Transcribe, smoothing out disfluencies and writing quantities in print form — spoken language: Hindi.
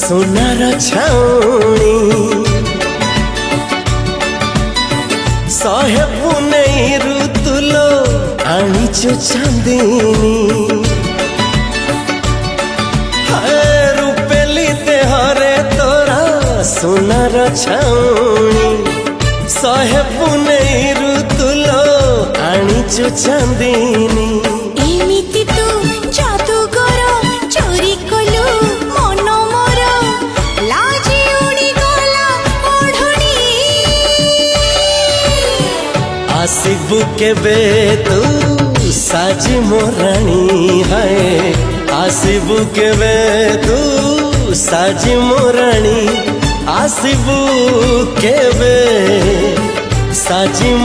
सोनार छाउणी सहे पुनई ऋतुलो आनीचो चांदनी रूपेली देहरे तोरा सोनार छाउणी सहे पुनई ऋतुलो आनीचो चांदनी एमिति तू जादूगर चोरी कलु मन मोर लाजी उड़ी गला ओढ़णी आसिबु केबे तू साजी मोराणी है आसिबु केबे तू साजी मोराणी आसिबु केबे साजी